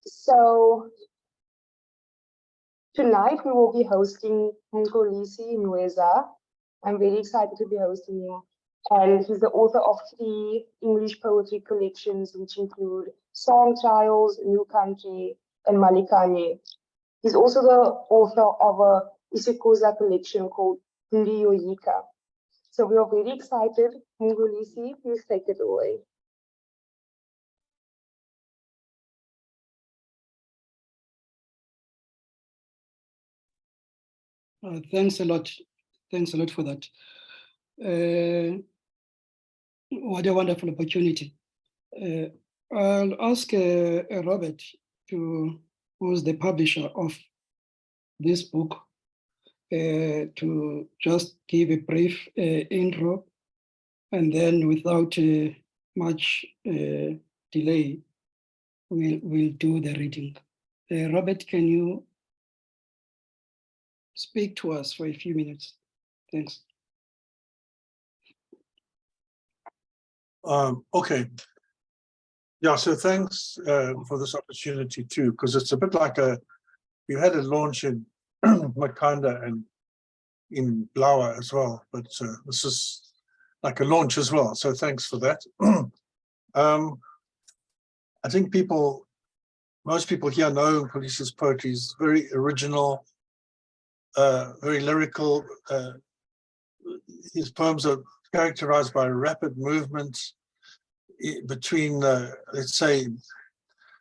So tonight we will be hosting Mxolisi Nyezwa. I'm very excited to be hosting him. And he's the author of 3 English poetry collections, which include Song Trials, New Country, and Malikanye. He's also the author of a Isikoza collection called Ndiyoyika. So we are very excited. Mxolisi, please take it away. Thanks a lot. Thanks a lot for that. What a wonderful opportunity. I'll ask Robert, who's the publisher of this book, to just give a brief intro, and then without much delay, we'll do the reading. Robert, can you speak to us for a few minutes? Thanks. Okay. Yeah, so thanks for this opportunity too, because it's a bit like we had a launch in Makanda and in Blawa as well, but this is like a launch as well, so thanks for that. I think most people here know Mxolisi's poetry is very original, very lyrical. His poems are characterized by rapid movement between, let's say,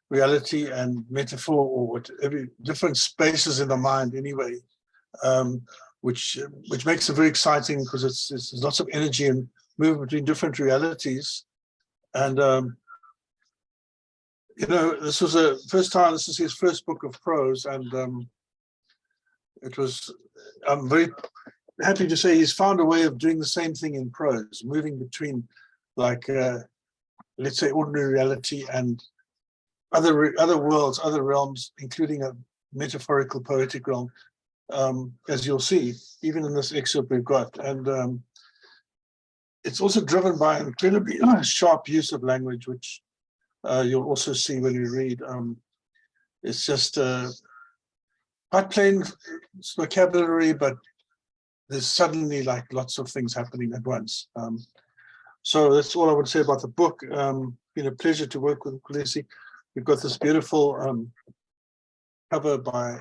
reality and metaphor, or whatever, different spaces in the mind anyway, which makes it very exciting because it's lots of energy and movement between different realities. And you know, this was this is his first book of prose, and I'm very happy to say he's found a way of doing the same thing in prose, moving between, like, let's say, ordinary reality and other worlds, other realms, including a metaphorical poetic realm, as you'll see, even in this excerpt we've got. And it's also driven by an incredibly sharp use of language, which you'll also see when you read. It's just quite plain vocabulary, but there's suddenly like lots of things happening at once. So that's all I would say about the book. Been a pleasure to work with Mxolisi. We've got this beautiful cover by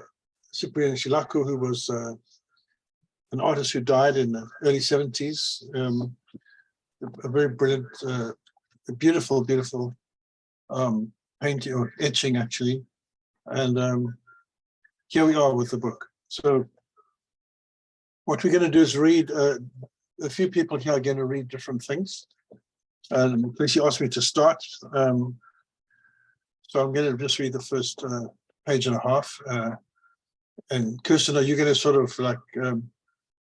Cyprian Shilaku, who was an artist who died in the early 70s. A very brilliant, beautiful painting, or etching actually. And here we are with the book. So what we're going to do is read, a few people here are going to read different things. And Mxolisi asked me to start. So I'm going to just read the first page and a half. And Kirsten, are you going to sort of like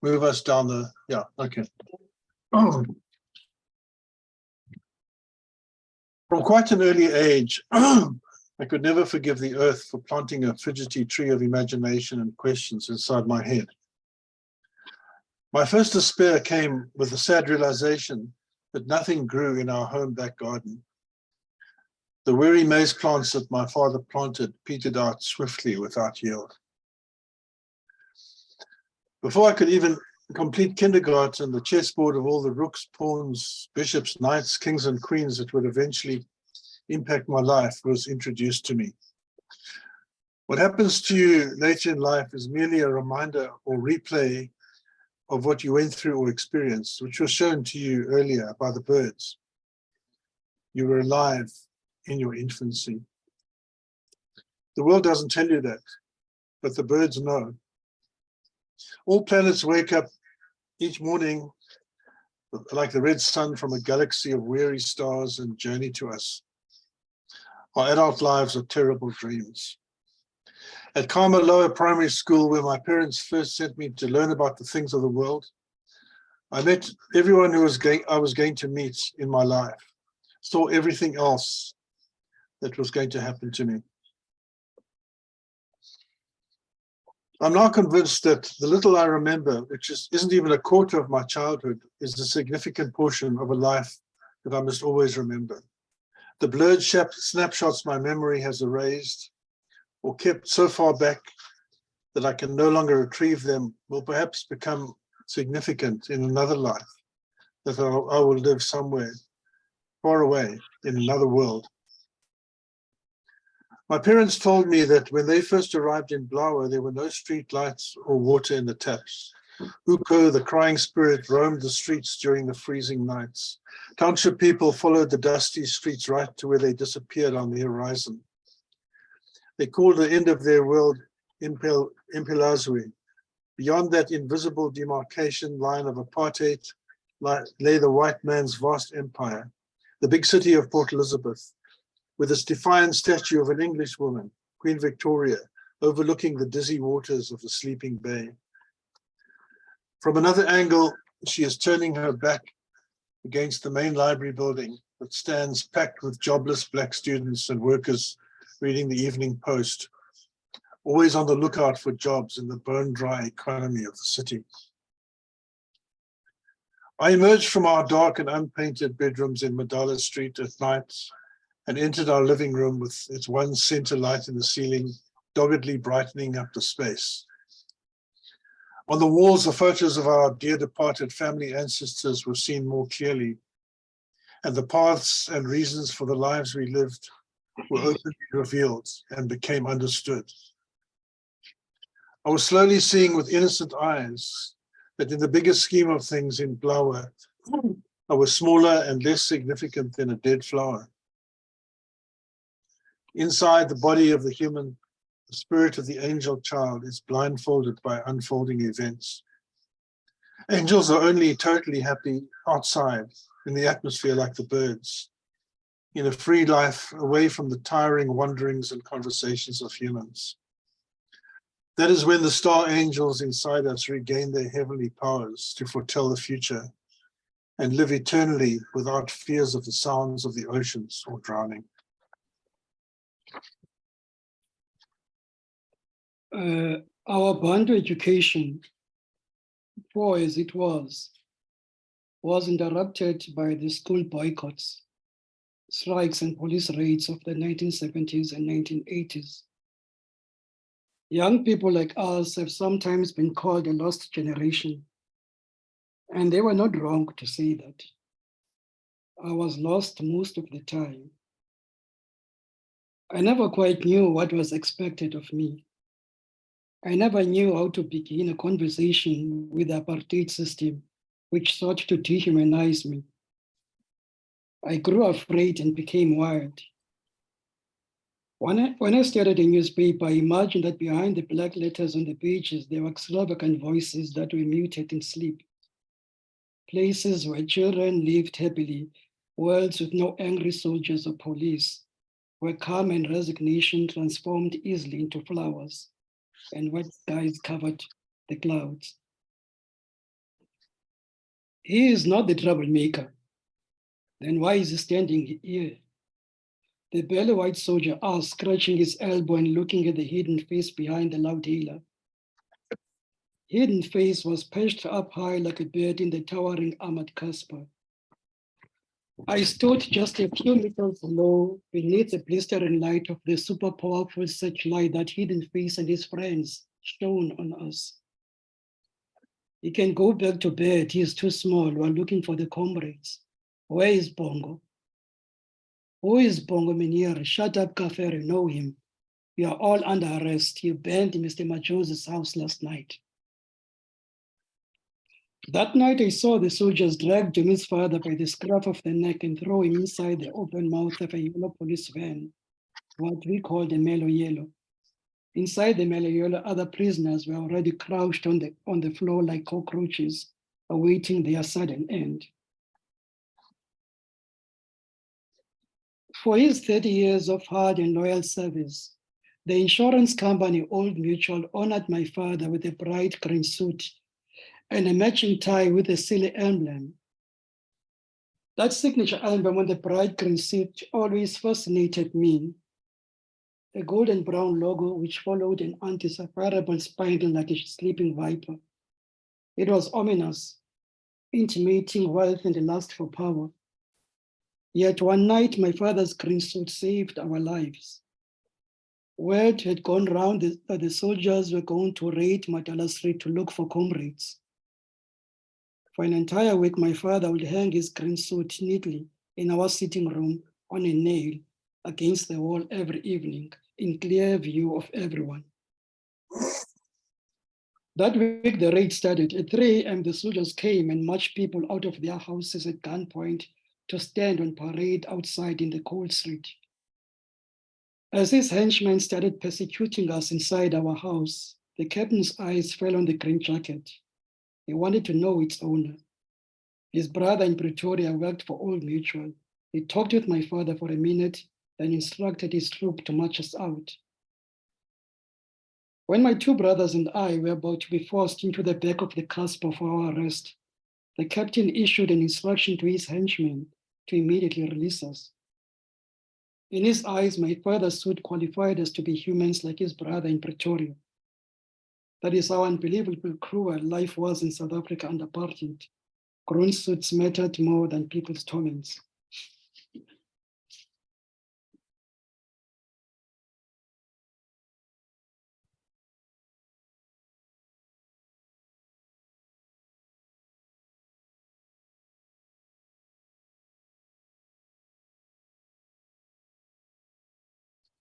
move us down the, yeah, okay. From quite an early age, I could never forgive the earth for planting a fidgety tree of imagination and questions inside my head. My first despair came with the sad realization that nothing grew in our home back garden. The weary maize plants that my father planted petered out swiftly without yield. Before I could even complete kindergarten, the chessboard of all the rooks, pawns, bishops, knights, kings, and queens that would eventually impact my life was introduced to me. What happens to you later in life is merely a reminder or replay of what you went through or experienced, which was shown to you earlier by the birds. You were alive in your infancy. The world doesn't tell you that, but the birds know. All planets wake up each morning like the red sun from a galaxy of weary stars and journey to us. Our adult lives are terrible dreams. At Karma Lower Primary School, where my parents first sent me to learn about the things of the world, I met everyone I was going to meet in my life, saw everything else that was going to happen to me. I'm now convinced that the little I remember, which isn't even a quarter of my childhood, is a significant portion of a life that I must always remember. The blurred snapshots my memory has erased or kept so far back that I can no longer retrieve them, will perhaps become significant in another life, that I will live somewhere far away in another world. My parents told me that when they first arrived in Blawa, there were no street lights or water in the taps. Uko, the crying spirit, roamed the streets during the freezing nights. Township people followed the dusty streets right to where they disappeared on the horizon. They called the end of their world Impelazwe. Beyond that invisible demarcation line of apartheid lay the white man's vast empire, the big city of Port Elizabeth, with its defiant statue of an English woman, Queen Victoria, overlooking the dizzy waters of the sleeping bay. From another angle, she is turning her back against the main library building that stands packed with jobless black students and workers reading the Evening Post, always on the lookout for jobs in the bone-dry economy of the city. I emerged from our dark and unpainted bedrooms in Madala Street at night and entered our living room with its one center light in the ceiling, doggedly brightening up the space. On the walls, the photos of our dear departed family ancestors were seen more clearly, and the paths and reasons for the lives we lived were openly revealed and became understood. I was slowly seeing with innocent eyes that in the bigger scheme of things in Blawa, I was smaller and less significant than a dead flower. Inside the body of the human, the spirit of the angel child is blindfolded by unfolding events. Angels are only totally happy outside in the atmosphere like the birds, in a free life away from the tiring wanderings and conversations of humans. That is when the star angels inside us regain their heavenly powers to foretell the future and live eternally without fears of the sounds of the oceans or drowning. Our Bantu education, poor as it was interrupted by the school boycotts, strikes and police raids of the 1970s and 1980s. Young people like us have sometimes been called a lost generation, and they were not wrong to say that. I was lost most of the time. I never quite knew what was expected of me. I never knew how to begin a conversation with the apartheid system, which sought to dehumanize me. I grew afraid and became wild. When I started a newspaper, I imagined that behind the black letters on the pages, there were extravagant voices that were muted in sleep. Places where children lived happily, worlds with no angry soldiers or police, where calm and resignation transformed easily into flowers, and wet skies covered the clouds. He is not the troublemaker. Then why is he standing here? The barely white soldier asked, scratching his elbow and looking at the hidden face behind the loud hailer. Hidden face was perched up high like a bird in the towering armored Casper. I stood just a few meters below, beneath the blistering light of the super powerful searchlight that Hidden Face and his friends shone on us. He can go back to bed, he is too small, we're looking for the comrades. Where is Bongo? Who is Bongo Miniere? Shut up, Kaferi, know him. We are all under arrest. He burned Mr. Majose's house last night. That night I saw the soldiers drag Jimmy's father by the scruff of the neck and throw him inside the open mouth of a yellow police van, what we call the Melo Yellow. Inside the Melo Yellow, other prisoners were already crouched on the floor like cockroaches, awaiting their sudden end. For his 30 years of hard and loyal service, the insurance company Old Mutual honored my father with a bright green suit and a matching tie with a silly emblem. That signature emblem on the bright green suit always fascinated me. A golden brown logo which followed an anti-separable spindle like a sleeping viper. It was ominous, intimating wealth and the lust for power. Yet one night, my father's green suit saved our lives. Word had gone round that the soldiers were going to raid Matala Street to look for comrades. For an entire week, my father would hang his green suit neatly in our sitting room on a nail against the wall every evening, in clear view of everyone. That week, the raid started. At 3 a.m., the soldiers came and marched people out of their houses at gunpoint to stand on parade outside in the cold street. As his henchmen started persecuting us inside our house, the captain's eyes fell on the green jacket. He wanted to know its owner. His brother in Pretoria worked for Old Mutual. He talked with my father for a minute, then instructed his troop to march us out. When my two brothers and I were about to be forced into the back of the Casper for our arrest, the captain issued an instruction to his henchmen to immediately release us. In his eyes, my father's suit qualified us to be humans like his brother in Pretoria. That is how unbelievably cruel life was in South Africa under apartheid. Grown suits mattered more than people's torments.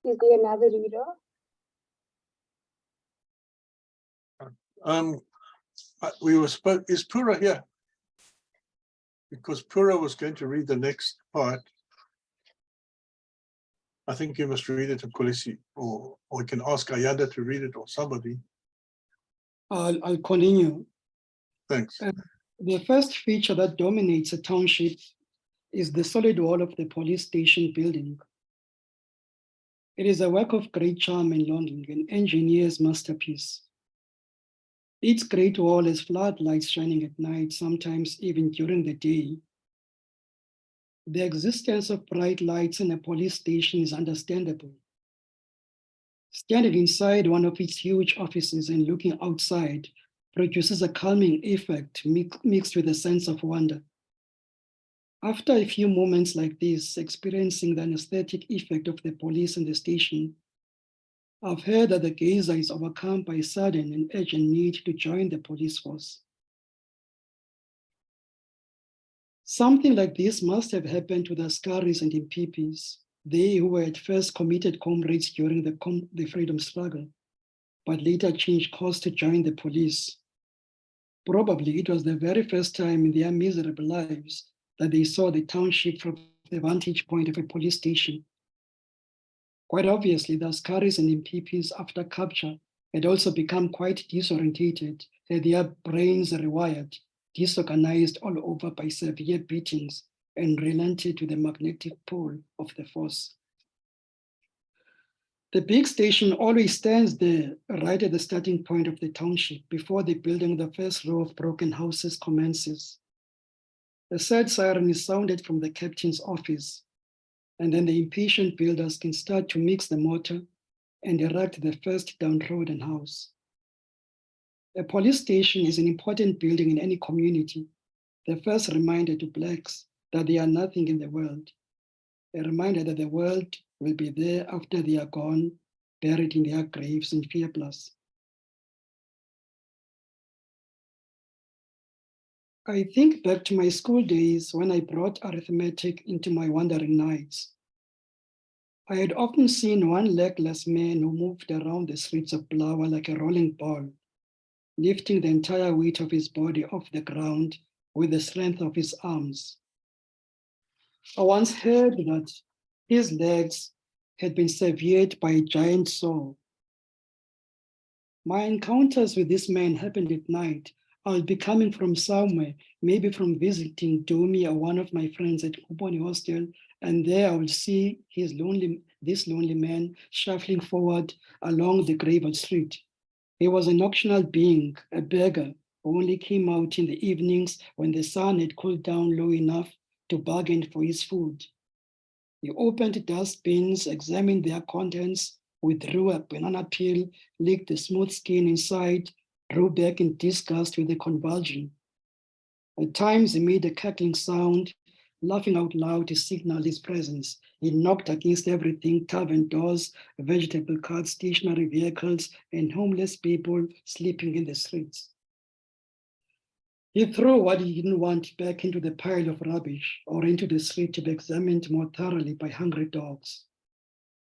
Is there another reader? Is Pura here? Because Pura was going to read the next part. I think you must read it, Mxolisi, or we can ask Ayanda to read it, or somebody. I'll continue. Thanks. The first feature that dominates a township is the solid wall of the police station building. It is a work of great charm and longing, an engineer's masterpiece. Its great wall has floodlights shining at night, sometimes even during the day. The existence of bright lights in a police station is understandable. Standing inside one of its huge offices and looking outside produces a calming effect mixed with a sense of wonder. After a few moments like this, experiencing the anesthetic effect of the police in the station, I've heard that the gazer is overcome by sudden and urgent need to join the police force. Something like this must have happened to the Askaris and Impipis, they who were at first committed comrades during the freedom struggle, but later changed course to join the police. Probably it was the very first time in their miserable lives that they saw the township from the vantage point of a police station. Quite obviously, the Askaris and Impipis after capture had also become quite disorientated, had their brains rewired, disorganized all over by severe beatings, and relented to the magnetic pull of the force. The big station always stands there, right at the starting point of the township, before the building the first row of broken houses commences. A sad siren is sounded from the captain's office, and then the impatient builders can start to mix the mortar and erect the first downtrodden house. A police station is an important building in any community, the first reminder to Blacks that they are nothing in the world, a reminder that the world will be there after they are gone, buried in their graves in fearless. I think back to my school days when I brought arithmetic into my wandering nights. I had often seen one legless man who moved around the streets of Blawa like a rolling ball, lifting the entire weight of his body off the ground with the strength of his arms. I once heard that his legs had been severed by a giant saw. My encounters with this man happened at night. I would be coming from somewhere, maybe from visiting Domi or one of my friends at Uponi Hostel, and there I would see this lonely man shuffling forward along the gravel street. He was a nocturnal being, a beggar, who only came out in the evenings when the sun had cooled down low enough to bargain for his food. He opened dustbins, examined their contents, withdrew a banana peel, licked the smooth skin inside, drew back in disgust with a convulsion. At times he made a cackling sound laughing out loud to signal his presence. He knocked against everything: tavern doors, vegetable carts, stationary vehicles, and homeless people sleeping in the streets. He threw what he didn't want back into the pile of rubbish or into the street to be examined more thoroughly by hungry dogs.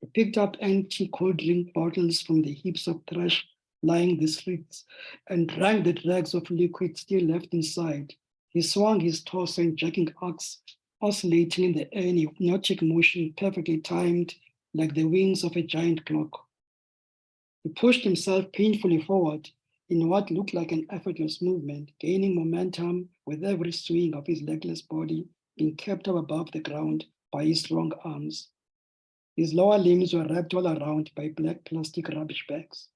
He picked up empty cold drink bottles from the heaps of trash lying the streets and drank the dregs of liquid still left inside. He swung his torso in jerking arcs, oscillating in the air in hypnotic motion, perfectly timed like the wings of a giant clock. He pushed himself painfully forward in what looked like an effortless movement, gaining momentum with every swing of his legless body being kept up above the ground by his strong arms. His lower limbs were wrapped all around by black plastic rubbish bags.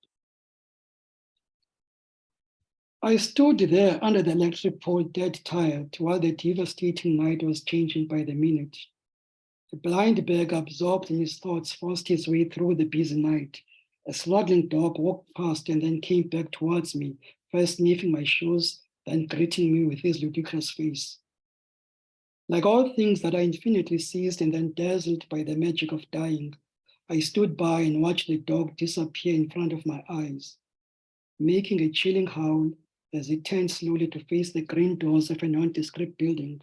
I stood there under the electric pole, dead tired, while the devastating night was changing by the minute. The blind beggar, absorbed in his thoughts, forced his way through the busy night. A struggling dog walked past and then came back towards me, first sniffing my shoes, then greeting me with his ludicrous face. Like all things that are infinitely seized and then dazzled by the magic of dying, I stood by and watched the dog disappear in front of my eyes, making a chilling howl as he turned slowly to face the green doors of a nondescript building.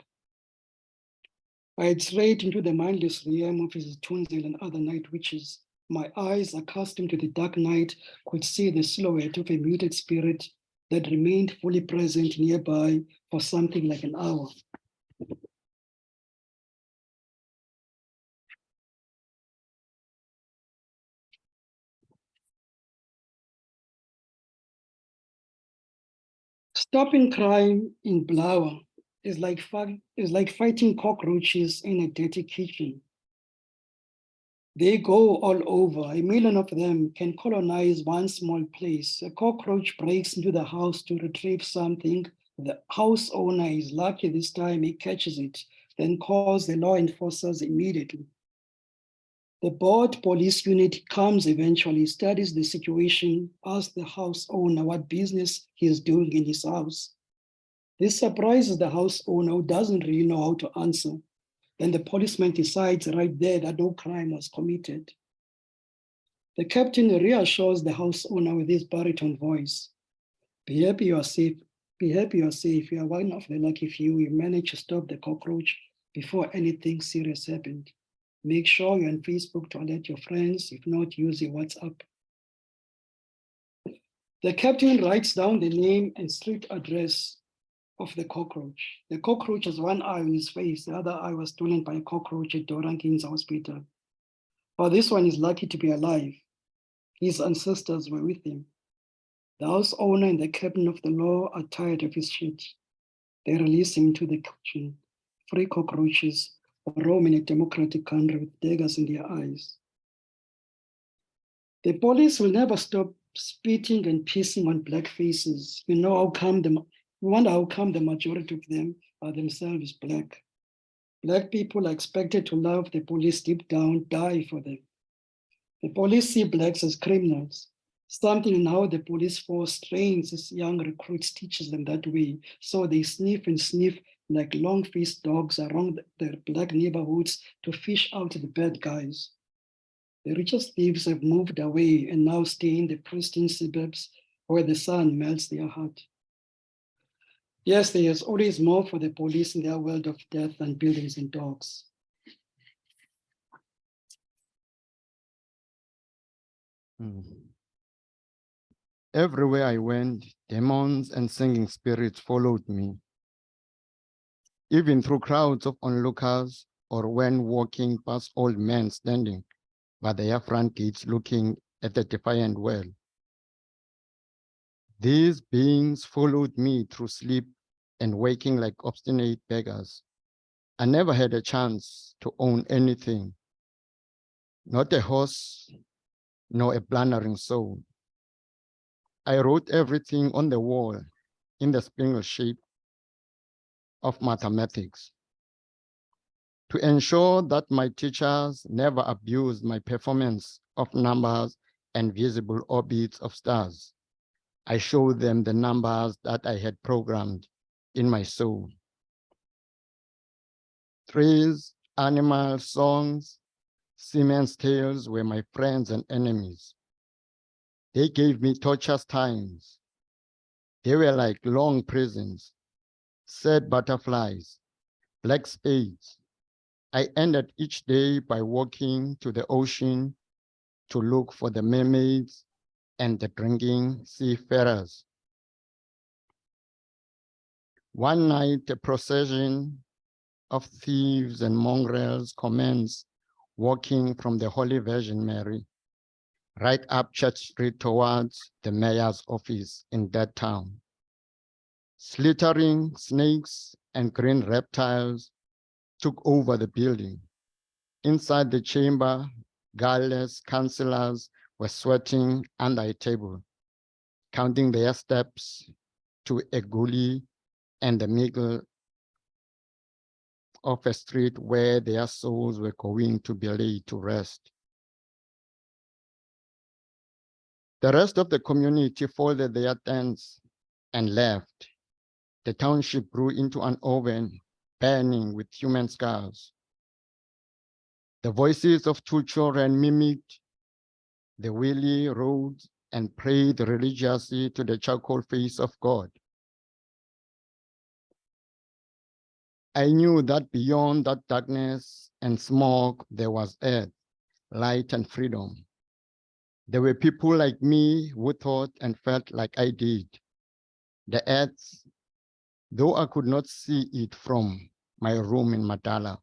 I had strayed into the mindless realm of his Tunzel and other night witches. My eyes, accustomed to the dark night, could see the silhouette of a muted spirit that remained fully present nearby for something like an hour. Stopping crime in Blawa is like fighting cockroaches in a dirty kitchen. They go all over. A million of them can colonize one small place. A cockroach breaks into the house to retrieve something. The house owner is lucky this time he catches it, then calls the law enforcers immediately. The board police unit comes eventually, studies the situation, asks the house owner what business he is doing in his house. This surprises the house owner, who doesn't really know how to answer. Then the policeman decides right there that no crime was committed. The captain reassures the house owner with his baritone voice. Be happy you are safe. Be happy you are safe. You are one of the lucky few. You managed to stop the cockroach before anything serious happened. Make sure you're on Facebook to alert your friends. If not, use your WhatsApp. The captain writes down the name and street address of the cockroach. The cockroach has one eye on his face. The other eye was stolen by a cockroach at Dorankin's hospital. But this one is lucky to be alive. His ancestors were with him. The house owner and the captain of the law are tired of his shit. They release him to the kitchen. Free cockroaches roam in a democratic country with daggers in their eyes. The police will never stop spitting and pissing on black faces. You wonder how come the majority of them are themselves black. Black people are expected to love the police deep down, die for them. The police see blacks as criminals. Something in how the police force trains its young recruits teaches them that way. So they sniff and sniff like long-faced dogs around their black neighborhoods to fish out the bad guys. The richest thieves have moved away and now stay in the pristine suburbs where the sun melts their heart. Yes, there is always more for the police in their world of death than buildings and dogs. Everywhere I went, demons and singing spirits followed me. Even through crowds of onlookers or when walking past old men standing by their front gates looking at the defiant world. These beings followed me through sleep and waking like obstinate beggars. I never had a chance to own anything, not a horse, nor a blundering soul. I wrote everything on the wall in the spinal shape of mathematics to ensure that my teachers never abused my performance of numbers and visible orbits of stars. I showed them the numbers that I had programmed in my soul. Trees, animals, songs, seamen's tales were my friends and enemies. They gave me torturous times. They were like long prisons, sad butterflies, black spades. I ended each day by walking to the ocean to look for the mermaids and the drinking seafarers. One night, a procession of thieves and mongrels commenced walking from the Holy Virgin Mary right up Church Street towards the mayor's office in that town. Slithering snakes and green reptiles took over the building. Inside the chamber, guileless councillors were sweating under a table, counting their steps to a gully and the middle of a street where their souls were going to be laid to rest. The rest of the community folded their tents and left. The township grew into an oven burning with human skulls. The voices of two children mimicked the wheelie roads and prayed religiously to the charcoal face of God. I knew that beyond that darkness and smoke, there was earth, light, and freedom. There were people like me who thought and felt like I did. The earth, though I could not see it from my room in Matala,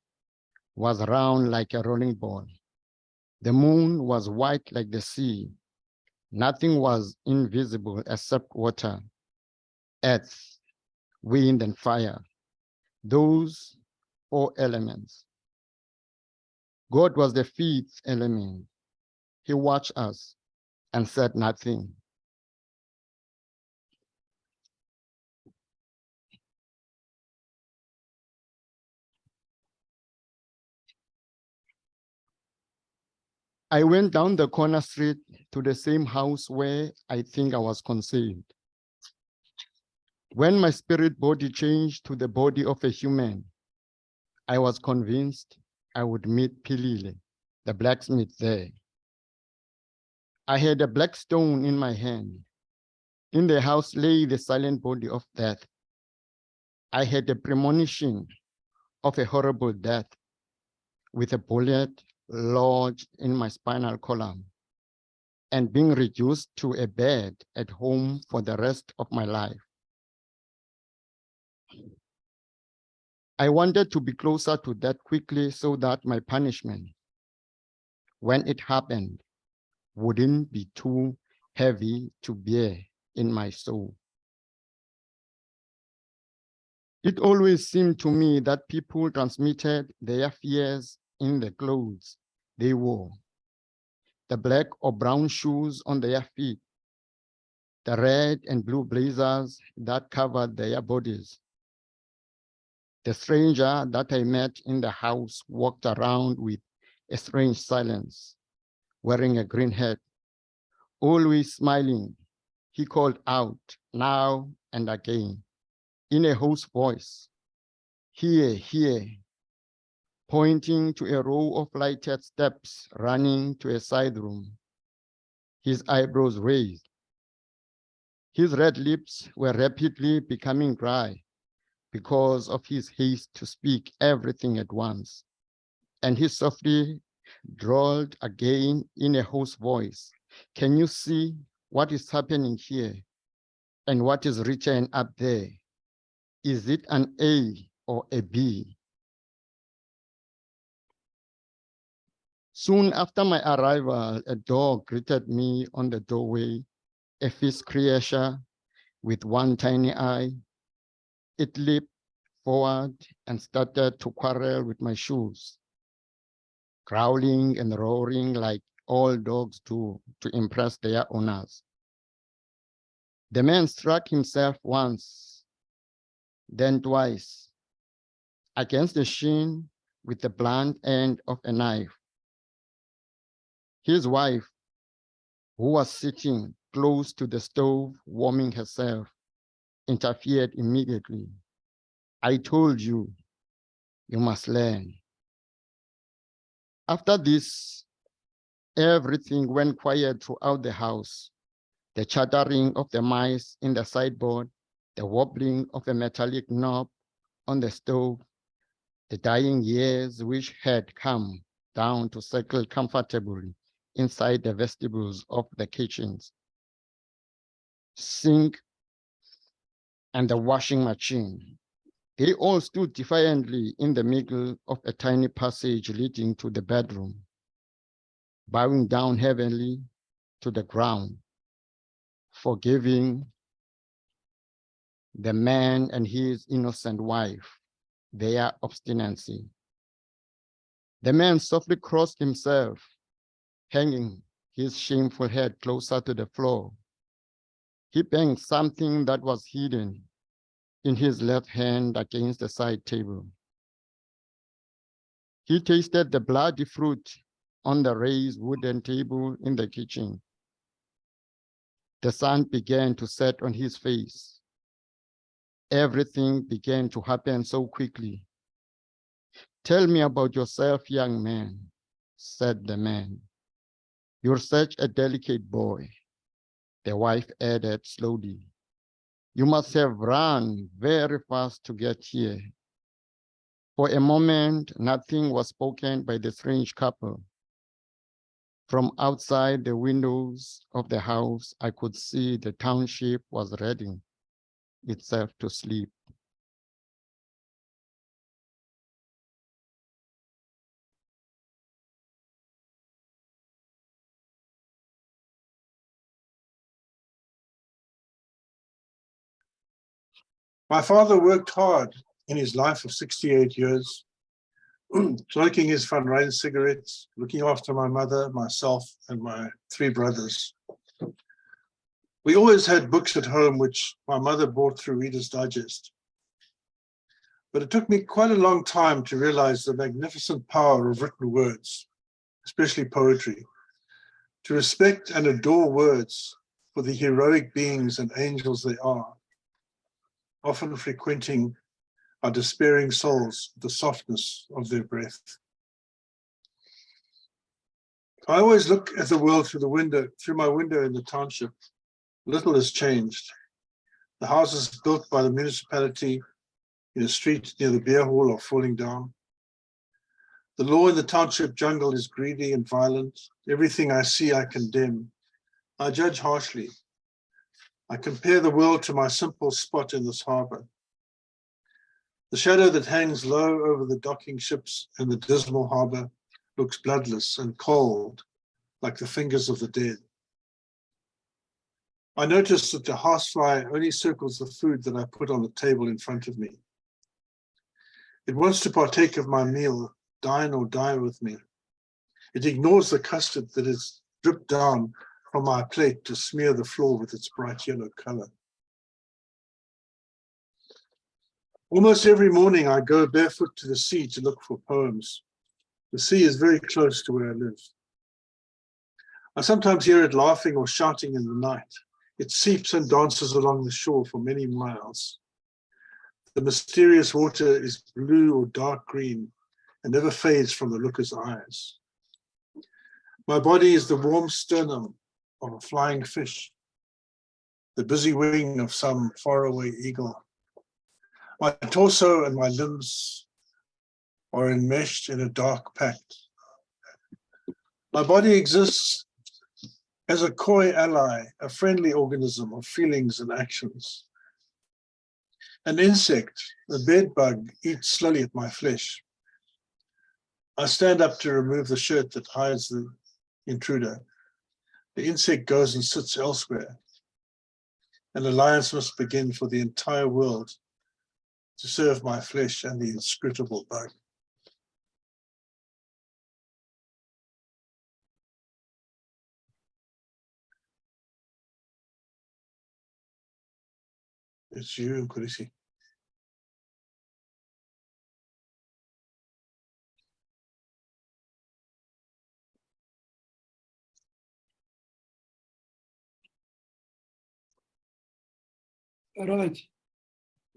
was round like a rolling ball. The moon was white like the sea. Nothing was invisible except water, earth, wind, and fire. Those 4 elements. God was the 5th element. He watched us and said nothing. I went down the corner street to the same house where I think I was conceived. When my spirit body changed to the body of a human, I was convinced I would meet Pilile, the blacksmith there. I had a black stone in my hand. In the house lay the silent body of death. I had a premonition of a horrible death with a bullet lodged in my spinal column and being reduced to a bed at home for the rest of my life. I wanted to be closer to death quickly so that my punishment, when it happened, wouldn't be too heavy to bear in my soul. It always seemed to me that people transmitted their fears in the clothes they wore, the black or brown shoes on their feet, the red and blue blazers that covered their bodies. The stranger that I met in the house walked around with a strange silence, wearing a green hat, always smiling. He called out now and again in a hoarse voice, "Here, here," pointing to a row of lighted steps running to a side room, his eyebrows raised. His red lips were rapidly becoming dry because of his haste to speak everything at once. And he softly drawled again in a hoarse voice, "Can you see what is happening here and what is written up there? Is it an A or a B?" Soon after my arrival, a dog greeted me on the doorway, a fish creature with one tiny eye. It leaped forward and started to quarrel with my shoes, growling and roaring like all dogs do to impress their owners. The man struck himself once, then twice, against the shin with the blunt end of a knife. His wife, who was sitting close to the stove warming herself, interfered immediately. "I told you, You must learn. After this, everything went quiet throughout the house. The chattering of the mice in the sideboard, the wobbling of a metallic knob on the stove, the dying years which had come down to settle comfortably inside the vestibules of the kitchens, sink, and the washing machine. They all stood defiantly in the middle of a tiny passage leading to the bedroom, bowing down heavily to the ground, forgiving the man and his innocent wife their obstinacy. The man softly crossed himself, hanging his shameful head closer to the floor. He banged something that was hidden in his left hand against the side table. He tasted the bloody fruit on the raised wooden table in the kitchen. The sun began to set on his face. Everything began to happen so quickly. "Tell me about yourself, young man," said the man. "You're such a delicate boy," the wife added slowly. "You must have run very fast to get here." For a moment, nothing was spoken by the strange couple. From outside the windows of the house, I could see the township was readying itself to sleep. My father worked hard in his life of 68 years, smoking his Van Ryn cigarettes, looking after my mother, myself, and my 3 brothers. We always had books at home, which my mother bought through Reader's Digest. But it took me quite a long time to realize the magnificent power of written words, especially poetry, to respect and adore words for the heroic beings and angels they are, often frequenting our despairing souls with the softness of their breath. I always look at the world through my window in the township. Little has changed. The houses built by the municipality in a street near the beer hall are falling down. The law in the township jungle is greedy and violent. Everything I see, I condemn. I judge harshly. I compare the world to my simple spot in this harbor. The shadow that hangs low over the docking ships in the dismal harbor looks bloodless and cold, like the fingers of the dead. I notice that the housefly only circles the food that I put on the table in front of me. It wants to partake of my meal, dine or die with me. It ignores the custard that is dripped down from my plate to smear the floor with its bright yellow color. Almost every morning I go barefoot to the sea to look for poems. The sea is very close to where I live. I sometimes hear it laughing or shouting in the night. It seeps and dances along the shore for many miles. The mysterious water is blue or dark green and never fades from the looker's eyes. My body is the warm sternum of a flying fish, the busy wing of some faraway eagle. My torso and my limbs are enmeshed in a dark pact. My body exists as a coy ally, a friendly organism of feelings and actions. An insect, a bed bug, eats slowly at my flesh. I stand up to remove the shirt that hides the intruder. The insect goes and sits elsewhere. An alliance must begin for the entire world to serve my flesh and the inscrutable bug. It's you, Mxolisi. Robert,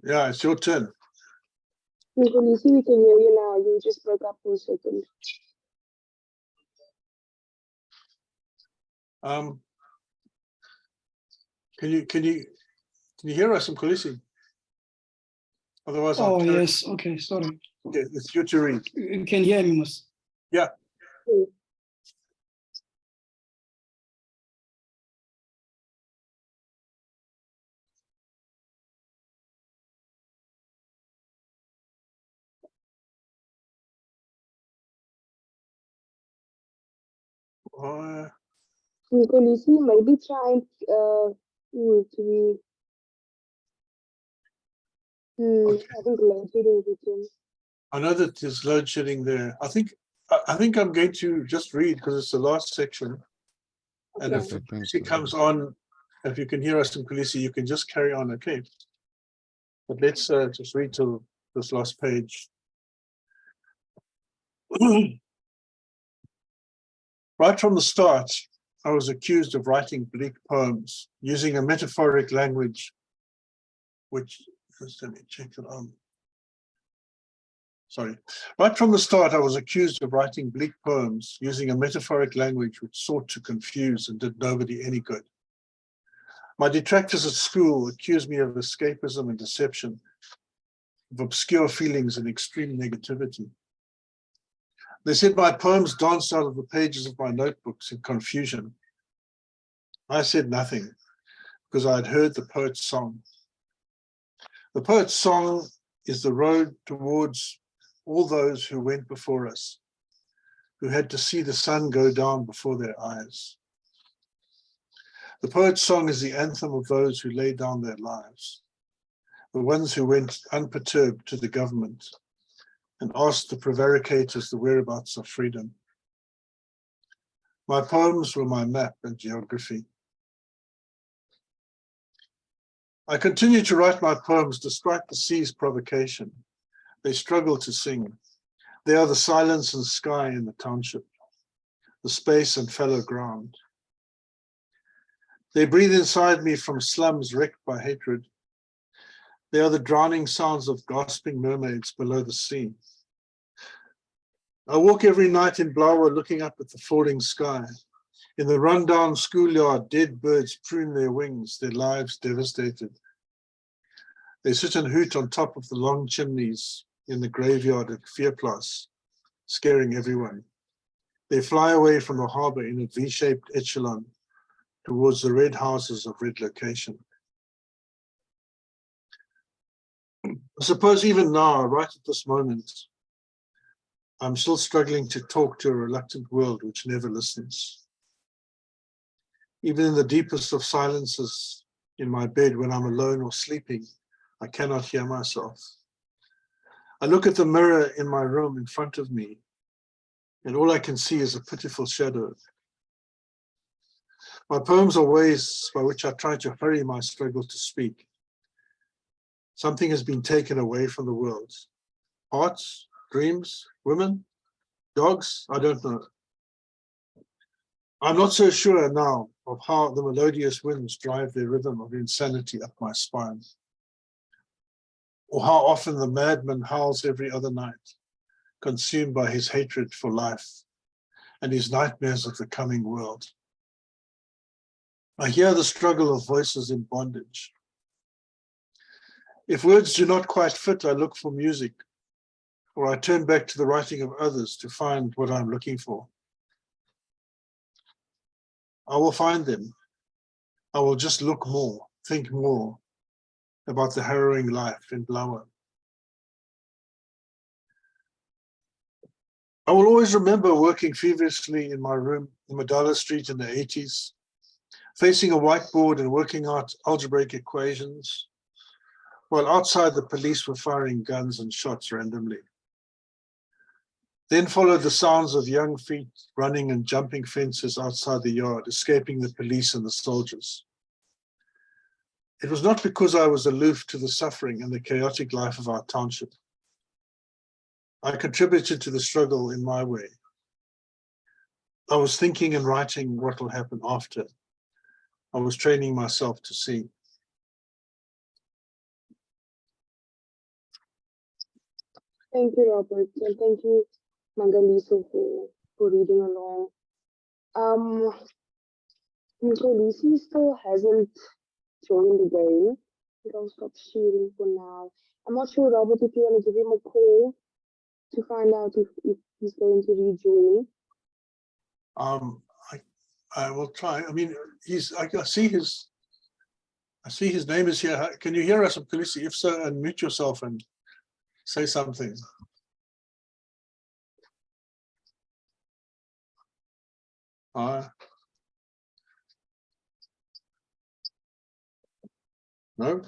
Yeah, it's your turn. Mxolisi, we can hear you now. You just broke up for a second. Can you hear us, Mxolisi? Otherwise, Oh, I'll carry. yes. Okay, sorry. Okay, it's you to read. You can hear me, Mus. Yeah. Okay. Mxolisi, maybe try and I think load shedding again. I know that there's load shedding there. I think I'm going to just read because it's the last section. And Okay. if Mxolisi comes on, if you can hear us in Mxolisi, you can just carry on, okay? But let's just read till this last page. Right from the start, I was accused of writing bleak poems using a metaphoric language, which, just let me check it on. Sorry. Right from the start, I was accused of writing bleak poems using a metaphoric language which sought to confuse and did nobody any good. My detractors at school accused me of escapism and deception, of obscure feelings and extreme negativity. They said my poems danced out of the pages of my notebooks in confusion. I said nothing because I had heard the poet's song. The poet's song is the road towards all those who went before us, who had to see the sun go down before their eyes. The poet's song is the anthem of those who laid down their lives, the ones who went unperturbed to the government and asked the prevaricators the whereabouts of freedom. My poems were my map and geography. I continue to write my poems despite the sea's provocation. They struggle to sing. They are the silence and sky in the township, the space and fallow ground. They breathe inside me from slums wrecked by hatred. They are the drowning sounds of gasping mermaids below the sea. I walk every night in Blawa looking up at the falling sky. In the rundown schoolyard, dead birds prune their wings, their lives devastated. They sit and hoot on top of the long chimneys in the graveyard at Veerplas, scaring everyone. They fly away from the harbor in a V-shaped echelon towards the red houses of red location. I suppose even now, right at this moment, I'm still struggling to talk to a reluctant world which never listens. Even in the deepest of silences in my bed when I'm alone or sleeping, I cannot hear myself. I look at the mirror in my room in front of me, and all I can see is a pitiful shadow. My poems are ways by which I try to hurry my struggle to speak. Something has been taken away from the world. Hearts, dreams, women, dogs, I don't know. I'm not so sure now of how the melodious winds drive their rhythm of insanity up my spine, or how often the madman howls every other night, consumed by his hatred for life and his nightmares of the coming world. I hear the struggle of voices in bondage. If words do not quite fit, I look for music, or I turn back to the writing of others to find what I'm looking for. I will find them. I will just look more, think more about the harrowing life in Blawa. I will always remember working feverishly in my room in Madala Street in the 80s, facing a whiteboard and working out algebraic equations, while outside the police were firing guns and shots randomly. Then followed the sounds of young feet running and jumping fences outside the yard, escaping the police and the soldiers. It was not because I was aloof to the suffering and the chaotic life of our township. I contributed to the struggle in my way. I was thinking and writing what will happen after. I was training myself to see. Thank you, Robert, and thank you, Mxolisi, for reading along. Mxolisi still hasn't joined the game. I think I'll stop sharing for now. I'm not sure, Robert, if you want to give him a call to find out if he's going to rejoin. I will try. I mean, I see his name is here. Can you hear us, Mxolisi? If so, unmute yourself and say something. No? No,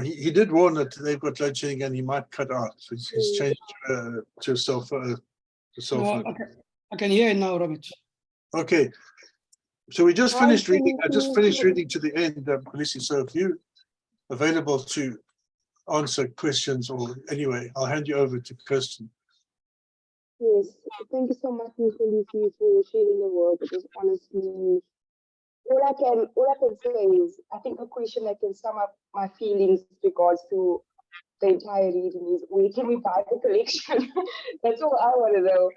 he did warn that they've got load shedding and he might cut out. So he's changed to cell phone. No, I can hear it now, Robert. Okay. So we just finished reading. I just finished Mxolisi. reading to the end, Mxolisi. So if you're available to answer questions or anyway, I'll hand you over to Kirsten. Yes, thank you so much, Mxolisi, for sharing the work. It was honestly all I can say is I think a question that can sum up my feelings with regards to the entire reading is where can we buy the collection? That's all I want to know.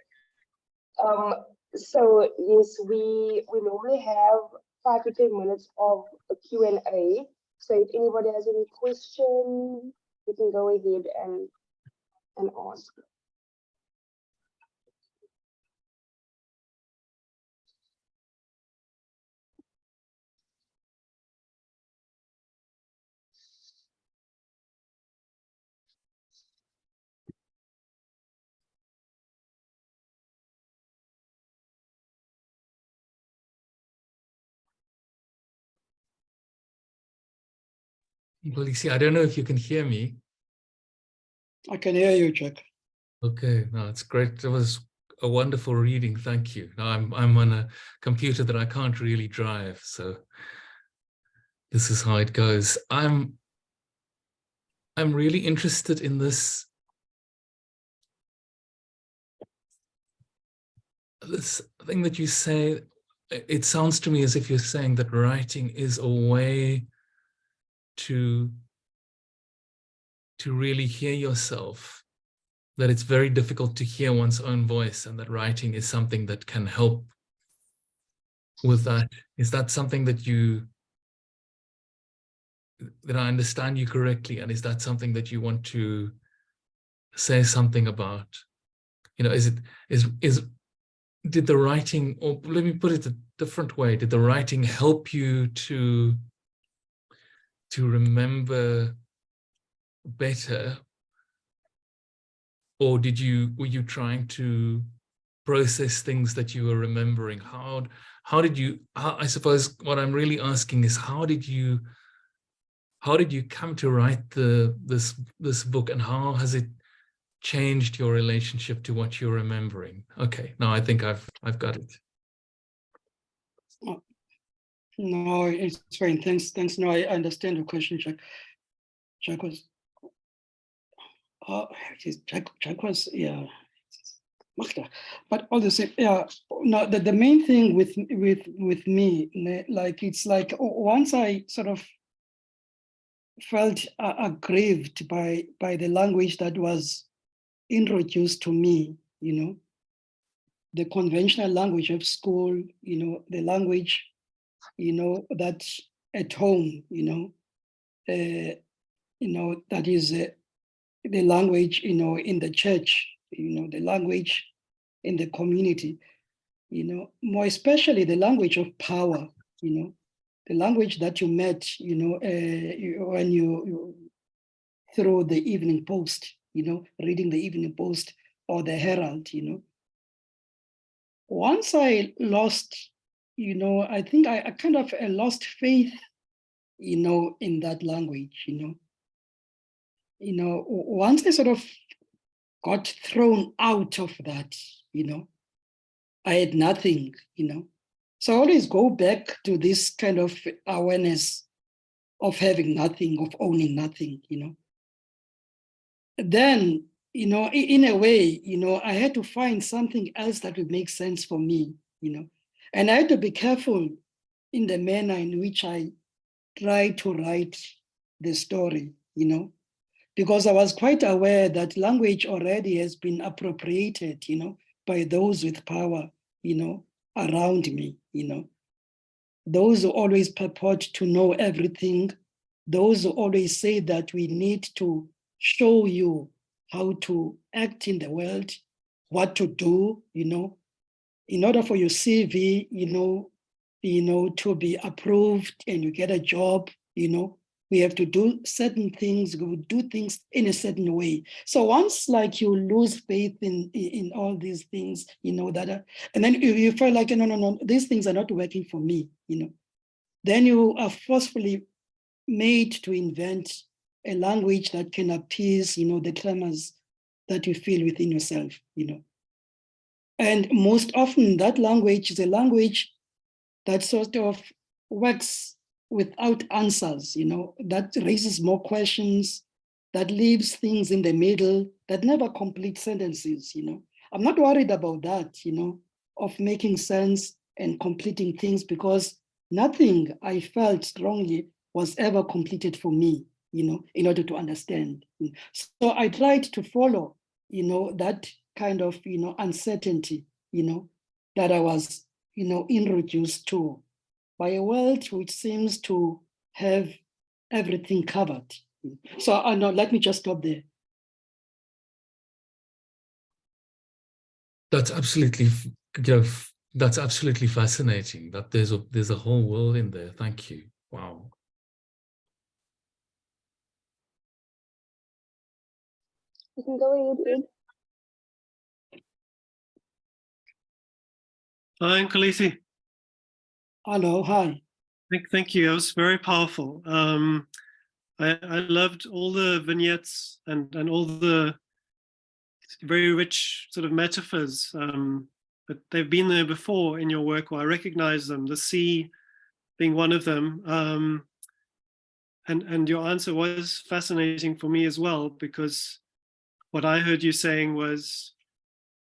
So yes, we normally have 5 to 10 minutes of a Q&A. So if anybody has any question, you can go ahead and ask. Mxolisi, I don't know if you can hear me. I can hear you, Jack. Okay, no, it's great. It was a wonderful reading. Thank you. Now I'm on a computer that I can't really drive, so this is how it goes. I'm really interested in this thing that you say. It sounds to me as if you're saying that writing is a way to really hear yourself, that it's very difficult to hear one's own voice, and that writing is something that can help with that. Is that something that I understand you correctly? And is that something that you want to say something about? You know, did the writing, or let me put it a different way, did the writing help you to remember better? Or were you trying to process things that you were remembering? I suppose what I'm really asking is, how did you come to write this book, and how has it changed your relationship to what you're remembering? Okay, now I think I've got it. No, it's fine. Thanks. No, I understand the question, Jack. Jack was, Jack was, yeah. But all the same, yeah. No, the main thing with me, like it's like once I sort of felt aggrieved by the language that was introduced to me, you know, the conventional language of school, you know, the language, you know, that's at home, you know, that is the language, you know, in the church, you know, the language in the community, you know, more especially the language of power, you know, the language that you met, you know, when you through the Evening Post, you know, reading the Evening Post or the Herald, you know. Once I lost, you know, I think I kind of lost faith, you know, in that language, you know. You know, once I sort of got thrown out of that, you know, I had nothing, you know. So I always go back to this kind of awareness of having nothing, of owning nothing, you know. Then, you know, in a way, you know, I had to find something else that would make sense for me, you know. And I had to be careful in the manner in which I try to write the story, you know, because I was quite aware that language already has been appropriated, by those with power, around me, those who always purport to know everything, those who always say that we need to show you how to act in the world, what to do, in order for your CV, to be approved and you get a job, we have to do certain things, we do things in a certain way. So once like you lose faith in all these things, and then you feel like, no, these things are not working for me, then you are forcefully made to invent a language that can appease, the tremors that you feel within yourself, And most often that language is a language that sort of works without answers, that raises more questions, that leaves things in the middle, that never complete sentences, I'm not worried about that, of making sense and completing things, because nothing I felt strongly was ever completed for me, in order to understand. So I tried to follow, that kind of, uncertainty, that I was, introduced to by a world which seems to have everything covered. So no, let me just stop there. That's absolutely, that's absolutely fascinating. That there's a whole world in there. Thank you. Wow. You can go ahead, Ed. Hi, Mxolisi. Hello, hi. Thank you. It was very powerful. I loved all the vignettes and all the very rich sort of metaphors, but they've been there before in your work, or I recognize them, the sea being one of them. And your answer was fascinating for me as well, because what I heard you saying was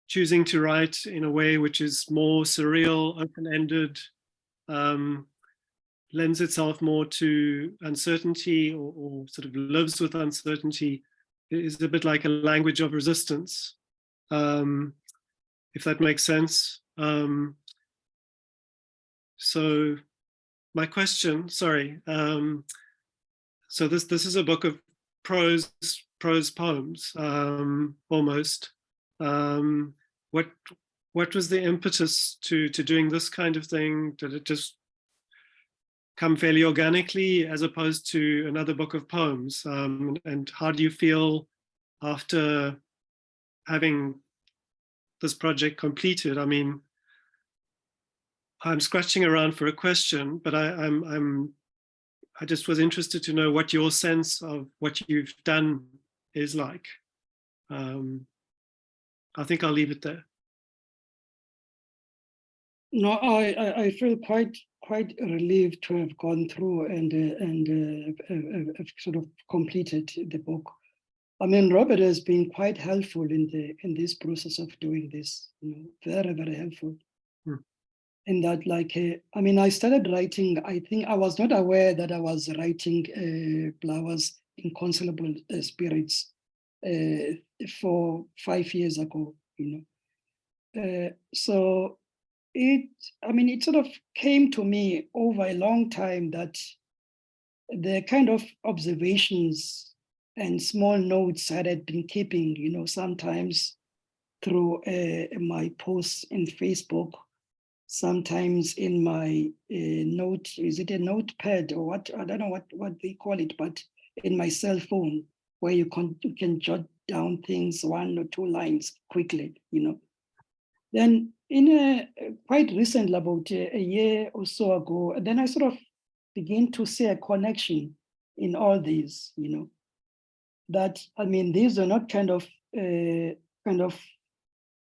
choosing to write in a way which is more surreal, open-ended, lends itself more to uncertainty, or sort of lives with uncertainty, is a bit like a language of resistance, if that makes sense. So my question, sorry, so this is a book of prose poems, almost. What was the impetus to doing this kind of thing? Did it just come fairly organically, as opposed to another book of poems? And how do you feel after having this project completed? I mean, I'm scratching around for a question, but I just was interested to know what your sense of what you've done is like. I think I'll leave it there. No, I feel quite relieved to have gone through and sort of completed the book. I mean, Robert has been quite helpful in this process of doing this. Very, very helpful. In that, like, I mean, I started writing. I think I was not aware that I was writing Flowers Inconsolable Spirits for 5 years ago. So it sort of came to me over a long time that the kind of observations and small notes I had been keeping, sometimes through my posts in Facebook, sometimes in my note, is it a notepad or what? I don't know what they call it, but in my cell phone, where you can jot down things, 1 or 2 lines quickly, Then in quite recently, about a year or so ago, then I sort of begin to see a connection in all these, that, I mean, these are not kind of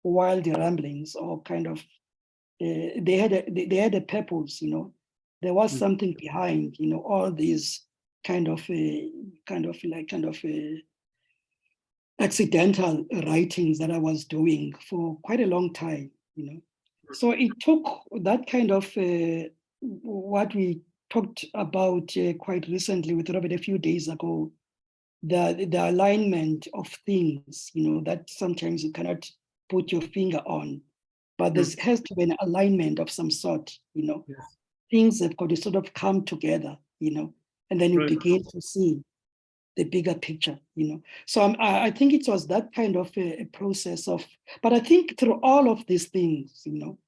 wild ramblings, or kind of, they had a purpose, there was something behind, all these kind of accidental writings that I was doing for quite a long time, So it took that kind of what we talked about quite recently with Robert a few days ago, the alignment of things, you know, that sometimes you cannot put your finger on, but there has to be an alignment of some sort, you know. Yes. Things have got to sort of come together, you know, and then you Right. begin to see the bigger picture, you know. So I think it was that kind of a process of, but I think through all of these things, you know,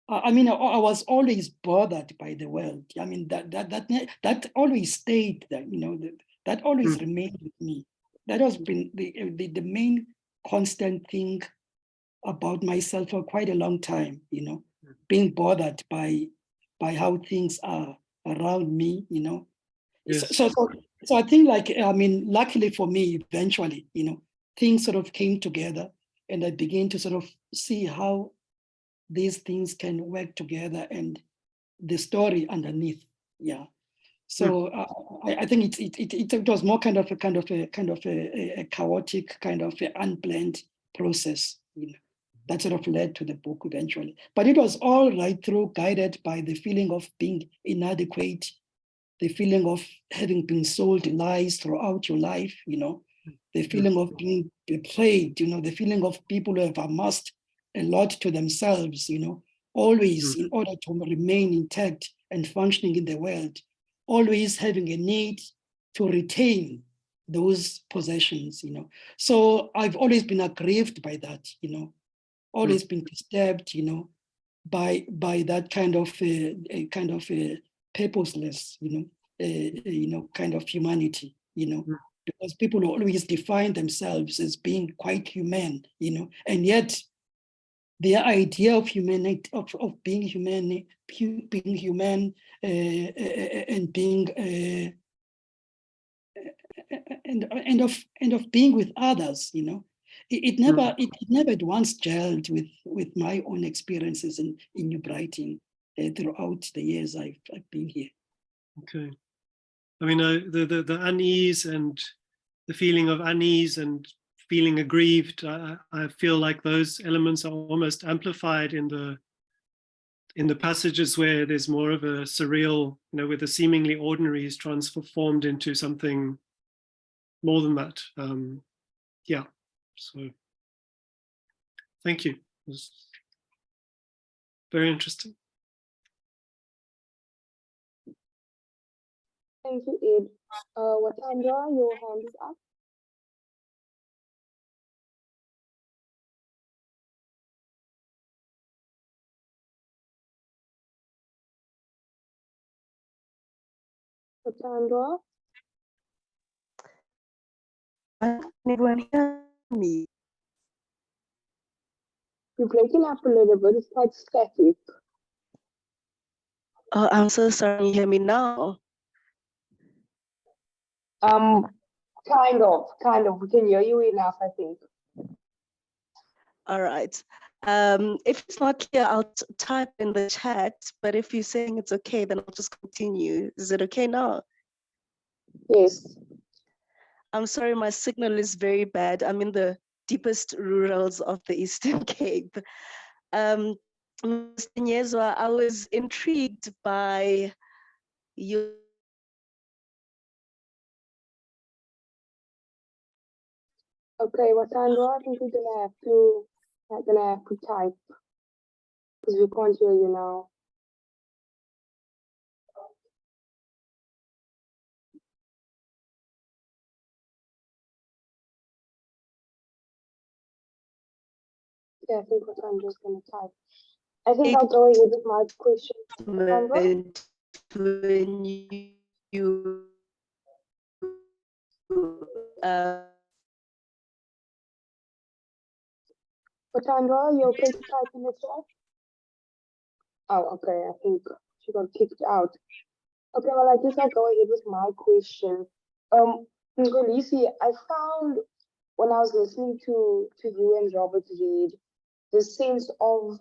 I mean, I was always bothered by the world. I mean, that always stayed there, you know, that always remained with me. That has been the main constant thing about myself for quite a long time, you know, being bothered by how things are around me, you know. Yes. So I think, like, I mean, luckily for me, eventually, you know, things sort of came together, and I began to sort of see how these things can work together and the story underneath. Yeah. So I think it was more kind of a chaotic, kind of an unplanned process, you know, that sort of led to the book eventually. But it was all right through guided by the feeling of being inadequate, the feeling of having been sold lies throughout your life, you know, the feeling of being betrayed, you know, the feeling of people who have amassed a lot to themselves, you know, always in order to remain intact and functioning in the world, always having a need to retain those possessions, you know. So I've always been aggrieved by that, you know, always been disturbed, you know, by that kind of purposeless, you know, kind of humanity, you know, because people always define themselves as being quite human, you know, and yet their idea of humanity, of being human, and being and of being with others, you know, it never at once gelled with my own experiences in new writing throughout the years I've been here. Okay. I mean, the unease and the feeling of unease and feeling aggrieved, I feel like those elements are almost amplified in the passages where there's more of a surreal, you know, where the seemingly ordinary is transformed into something more than that. Yeah, so thank you. It was very interesting. Thank you, Ed. Watandra, your hand is up. Watandra, Anyone hear me? you're breaking up a little bit. It's quite static. Oh, I'm so sorry. You hear me now? Kind of. We can hear you enough, I think. All right. If it's not clear, I'll type in the chat, but if you're saying it's okay, then I'll just continue. Is it okay now? Yes. I'm sorry, my signal is very bad. I'm in the deepest rurals of the Eastern Cape. Mr. Nyezwa, I was intrigued by your Okay, Watandra, I think we're gonna have to type because we can't hear you now. Yeah, I think Watandra's gonna type. I think I'll go ahead with my question. Watandra? when you Watandra, you okay to type in the chat? Oh, okay. I think she got kicked out. Okay, well, I guess I'll go ahead with my question. Mxolisi, I found when I was listening to you and Robert read, this sense of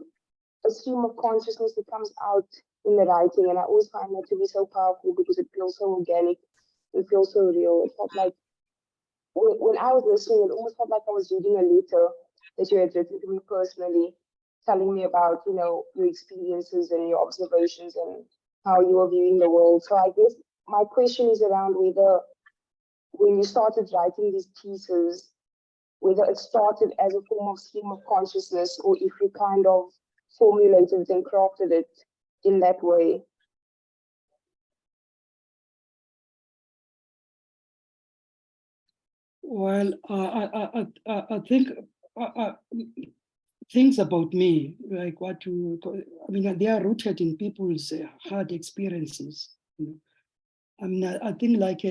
a stream of consciousness that comes out in the writing, and I always find that to be so powerful because it feels so organic, it feels so real. It felt like when I was listening, it almost felt like I was reading a letter that you had written to me personally, telling me about, you know, your experiences and your observations and how you are viewing the world. So I guess my question is around when you started writing these pieces, whether it started as a form of stream of consciousness or if you kind of formulated it and crafted it in that way. Well, I think things about me, like what you, I mean, they are rooted in people's hard experiences. You know? I mean, I think like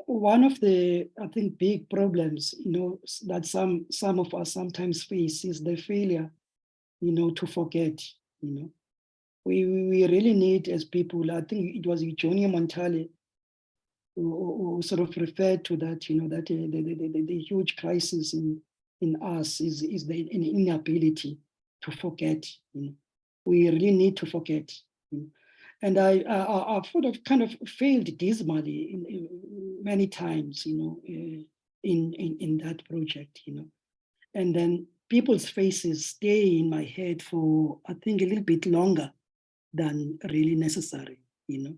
one of the, I think, big problems, you know, that some of us sometimes face is the failure, you know, to forget, you know. We really need as people, I think it was Johnny Montale who sort of referred to that, you know, that the huge crisis in us is the inability to forget. You know? We really need to forget. You know? And I've sort of kind of failed dismally many times, you know, in that project, you know. And then people's faces stay in my head for, I think, a little bit longer than really necessary, you know.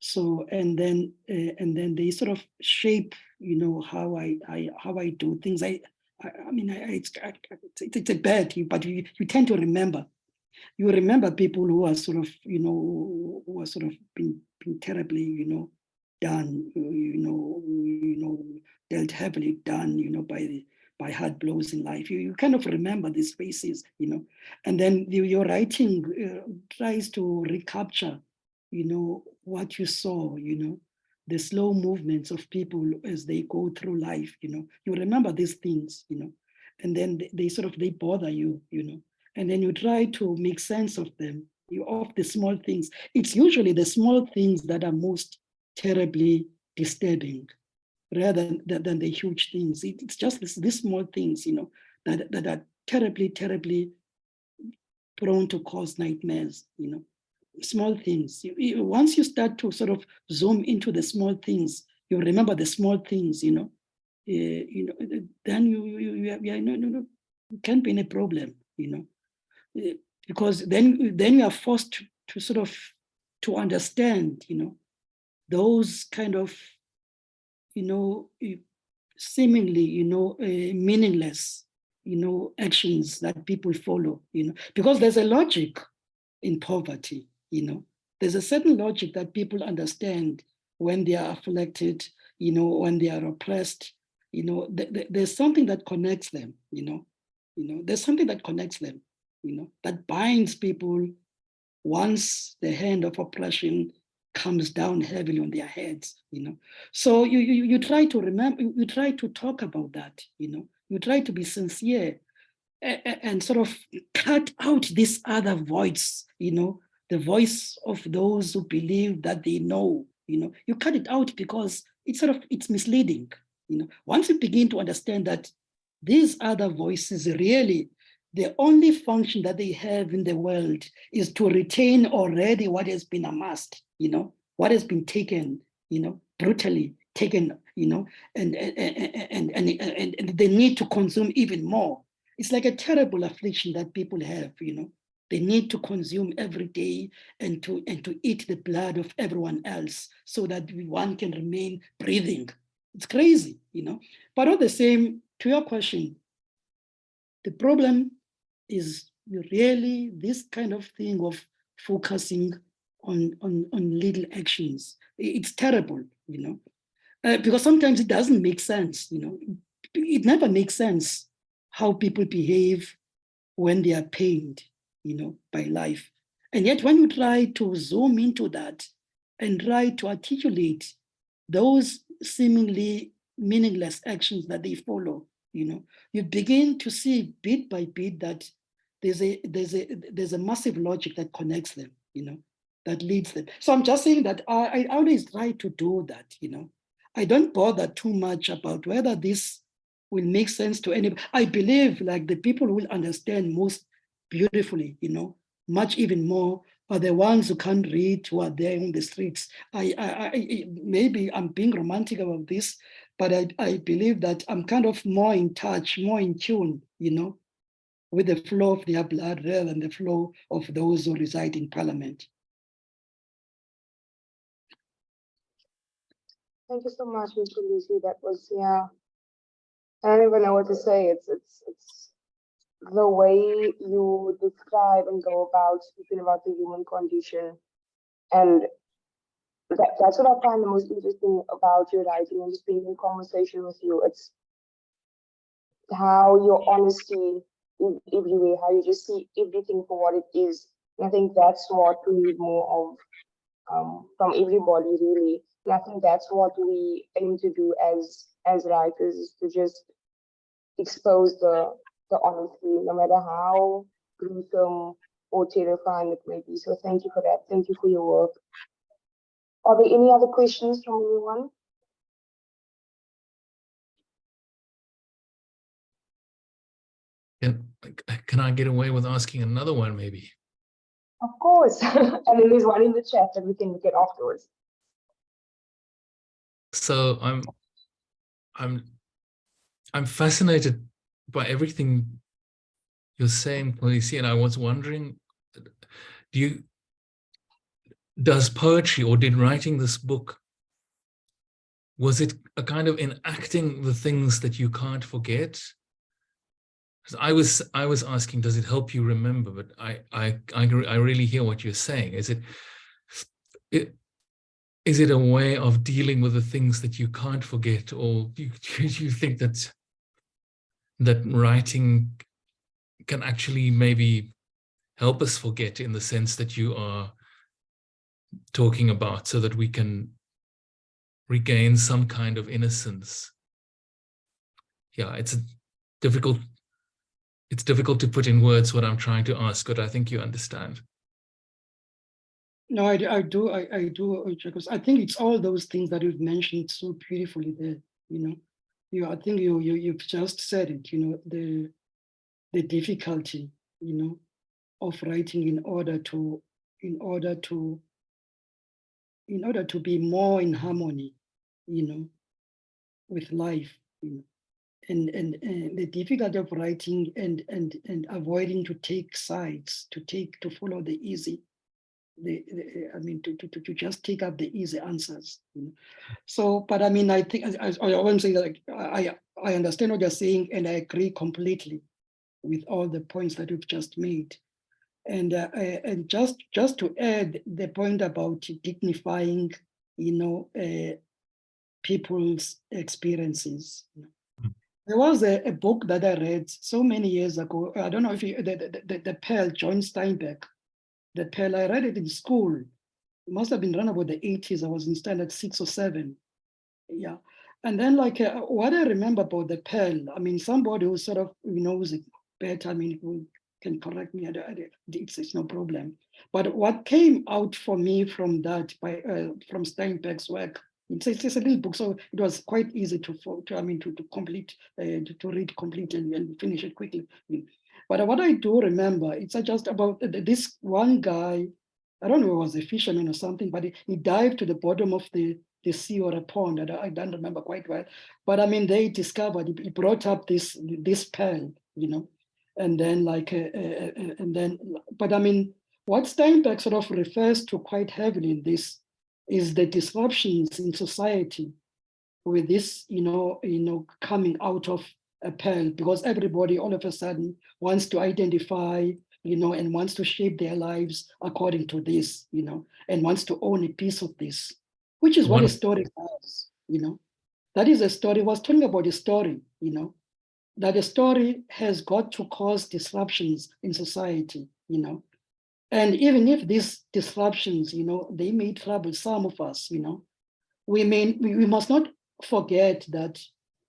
So and then they sort of shape, you know, how I do things. I mean, it's a bad thing, but you tend to remember. You remember people who are sort of, you know, who are sort of been terribly, you know, done, you know, dealt heavily done, you know, by hard blows in life. You kind of remember these faces, you know, and then your writing tries to recapture, you know, what you saw, you know, the slow movements of people as they go through life, you know. You remember these things, you know, and then they bother you, you know, and then you try to make sense of them, of the small things. It's usually the small things that are most terribly disturbing, rather than the huge things. It's just these small things, you know, that are terribly, terribly prone to cause nightmares, you know. Small things. Once you start to sort of zoom into the small things, you remember the small things, you know. You know, then no, it can't be any problem, you know, because then you are forced to sort of to understand, you know, those kind of, you know, seemingly, you know, meaningless, you know, actions that people follow, you know, because there's a logic in poverty, you know. There's a certain logic that people understand when they are afflicted, you know, when they are oppressed, you know, there's something that connects them, you know, there's something that connects them, you know, that binds people once the hand of oppression comes down heavily on their heads, you know. So you try to remember, you try to talk about that, you know, you try to be sincere and sort of cut out this other voice, you know, the voice of those who believe that they know, you know, you cut it out because it's misleading, you know. Once you begin to understand that these other voices really, the only function that they have in the world is to retain already what has been amassed, you know, what has been taken, you know, brutally taken, you know, and they need to consume even more. It's like a terrible affliction that people have, you know. They need to consume every day and to eat the blood of everyone else so that one can remain breathing. It's crazy, you know. But all the same, to your question, the problem is really this kind of thing of focusing on little actions. It's terrible, you know, because sometimes it doesn't make sense, you know. It never makes sense how people behave when they are pained, you know, by life. And yet when you try to zoom into that and try to articulate those seemingly meaningless actions that they follow, you know, you begin to see bit by bit that there's a massive logic that connects them, you know, that leads them. So I'm just saying that I always try to do that, you know. I don't bother too much about whether this will make sense to anybody. I believe like the people who will understand most beautifully, you know, much even more are the ones who can't read, who are there in the streets. Maybe I'm being romantic about this, but I believe that I'm kind of more in touch, more in tune, you know, with the flow of their blood rather than the flow of those who reside in parliament. Thank you so much, Mxolisi. That was, yeah, I don't even know what to say. It's the way you describe and go about speaking about the human condition. And that's what I find the most interesting about your writing and just being in conversation with you. It's how your honesty is everywhere, how you just see everything for what it is. And I think that's what we need more of from everybody, really. And I think that's what we aim to do as writers, is to just expose the honesty, no matter how gruesome or terrifying it may be. So thank you for that. Thank you for your work. Are there any other questions from anyone? Can I get away with asking another one, maybe? Of course. And then there's one in the chat that we can look at afterwards. So I'm fascinated by everything you're saying, Mxolisi, and I was wondering, does poetry, or did writing this book, was it a kind of enacting the things that you can't forget? I was asking, does it help you remember? But I really hear what you're saying. Is it a way of dealing with the things that you can't forget, or do you think that writing can actually maybe help us forget, in the sense that you are talking about, so that we can regain some kind of innocence? Yeah, it's difficult to put in words what I'm trying to ask, but I think you understand. No, I do, because I think it's all those things that you've mentioned so beautifully there, I think you've just said it, the difficulty, of writing in order to be more in harmony, with life, and the difficulty of writing and avoiding to take sides, to follow the easy, to just take up the easy answers. So, but I mean, I think I won't say that, like, I understand what you're saying, and I agree completely with all the points that you've just made. And just to add the point about dignifying, people's experiences. There was a book that I read so many years ago. I don't know if the Pearl, John Steinbeck. The Pearl, I read it in school. It must have been around about the 80s. I was in standard 6 or 7. Yeah. And then, like, what I remember about the Pearl, I mean, somebody who sort of knows it better, I mean, who can correct me, it's no problem. But what came out for me from that, from Steinbeck's work, it's a little book, so it was quite easy to complete, to read complete and finish it quickly. But what I do remember, it's just about this one guy. I don't know if it was a fisherman or something, but he dived to the bottom of the sea or a pond. I don't remember quite well. But I mean, they discovered, he brought up this pearl, and then but I mean, what Steinbeck sort of refers to quite heavily in this is the disruptions in society with this, coming out of a pearl, because everybody all of a sudden wants to identify, and wants to shape their lives according to this, and wants to own a piece of this, which is what a story does, That is a story. I was talking about a story, that a story has got to cause disruptions in society, And even if these disruptions, they may trouble some of us, we must not forget that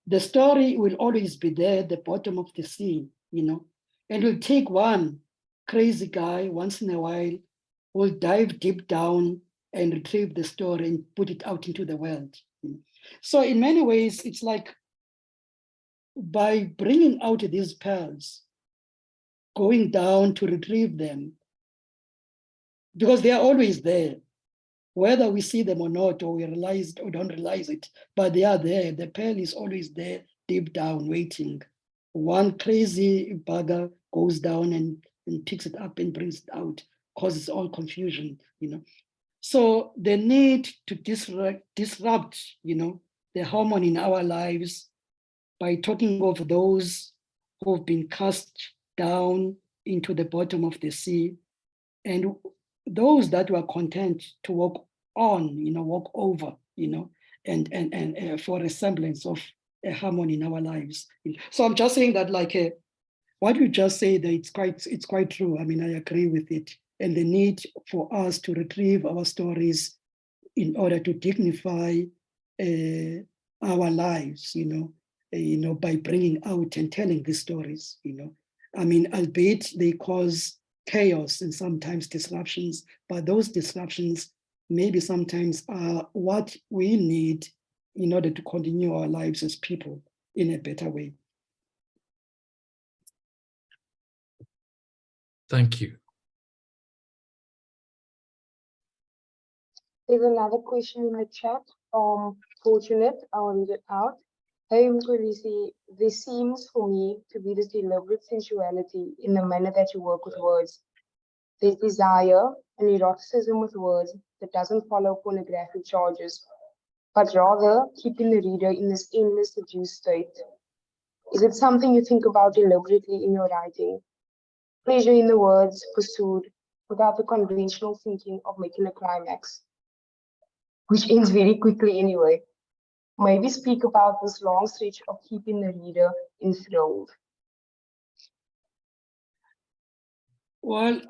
the story will always be there at the bottom of the sea, and it'll take one crazy guy once in a while who will dive deep down and retrieve the story and put it out into the world. So in many ways, it's like, by bringing out these pearls, going down to retrieve them, because they are always there, whether we see them or not, or we realize it or don't realize it, but they are there. The pearl is always there, deep down, waiting. One crazy bugger goes down and picks it up and brings it out, causes all confusion, So the need to disrupt, the harmony in our lives by talking of those who've been cast down into the bottom of the sea, and those that were content to walk on, walk over, and for a semblance of a harmony in our lives. So I'm just saying that, like, what you just said, it's quite true. I mean, I agree with it. And the need for us to retrieve our stories in order to dignify our lives, by bringing out and telling these stories, I mean, albeit they cause chaos and sometimes disruptions, but those disruptions maybe sometimes are what we need in order to continue our lives as people in a better way. Thank you. There's another question in the chat from Fortunate. I'll read it out. Hey, Mxolisi, there seems for me to be this deliberate sensuality in the manner that you work with words. There's desire and eroticism with words that doesn't follow pornographic charges, but rather keeping the reader in this endless seduced state. Is it something you think about deliberately in your writing? Pleasure in the words pursued without the conventional thinking of making a climax, which ends very quickly anyway. Maybe speak about this long stretch of keeping the reader enthralled. Well,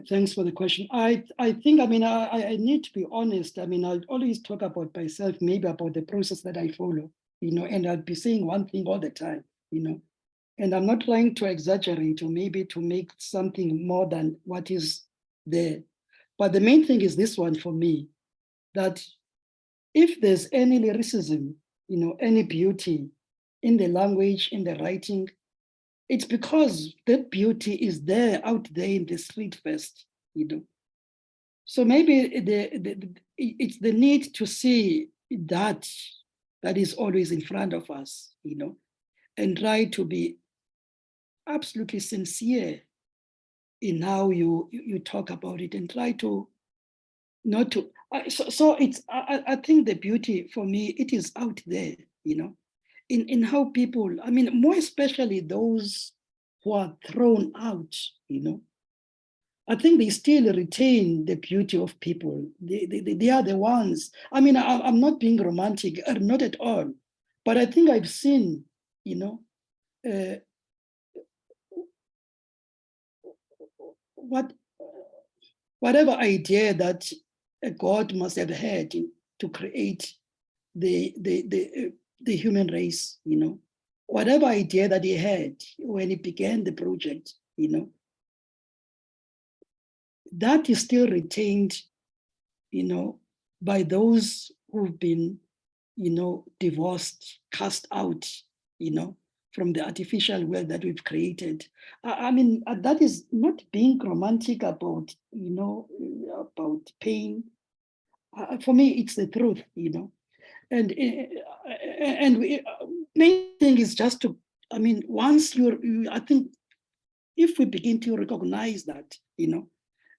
thanks for the question. I think, I mean, I need to be honest. I mean, I'll always talk about myself, maybe about the process that I follow, and I'll be saying one thing all the time, and I'm not trying to exaggerate or maybe to make something more than what is there. But the main thing is this one for me, that if there's any lyricism, any beauty in the language, in the writing, it's because that beauty is there out there in the street first, So maybe it's the need to see that is always in front of us, and try to be absolutely sincere in how you talk about it, and try to not to. So it's, I think the beauty for me, it is out there, in how people, I mean, more especially those who are thrown out, I think they still retain the beauty of people. They are the ones. I mean, I'm not being romantic, not at all, but I think I've seen, whatever idea that a God must have had to create the human race, whatever idea that he had when he began the project, that is still retained, by those who've been, divorced, cast out, from the artificial world that we've created. I mean, that is not being romantic about, about pain. For me, it's the truth, And main thing is just to, I mean, once I think if we begin to recognize that,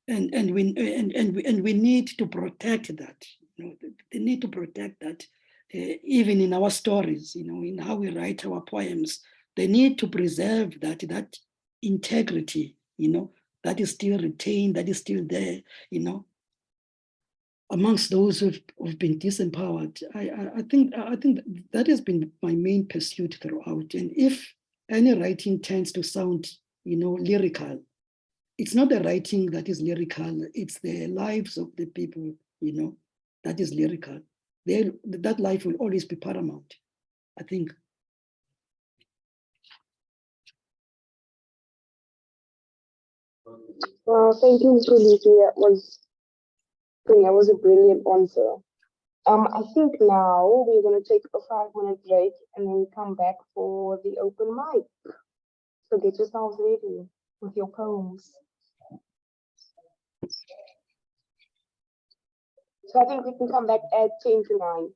and we need to protect that, the need to protect that, even in our stories, in how we write our poems, they need to preserve that integrity, that is still retained, that is still there, amongst those who've been disempowered. I think that has been my main pursuit throughout. And if any writing tends to sound, lyrical, it's not the writing that is lyrical, it's the lives of the people, that is lyrical. That life will always be paramount, I think. Thank you, Mxolisi. That was a brilliant answer. I think now we're going to take a 5-minute break and then come back for the open mic. So get yourselves ready with your poems. So I think we can come back at 10 to 9.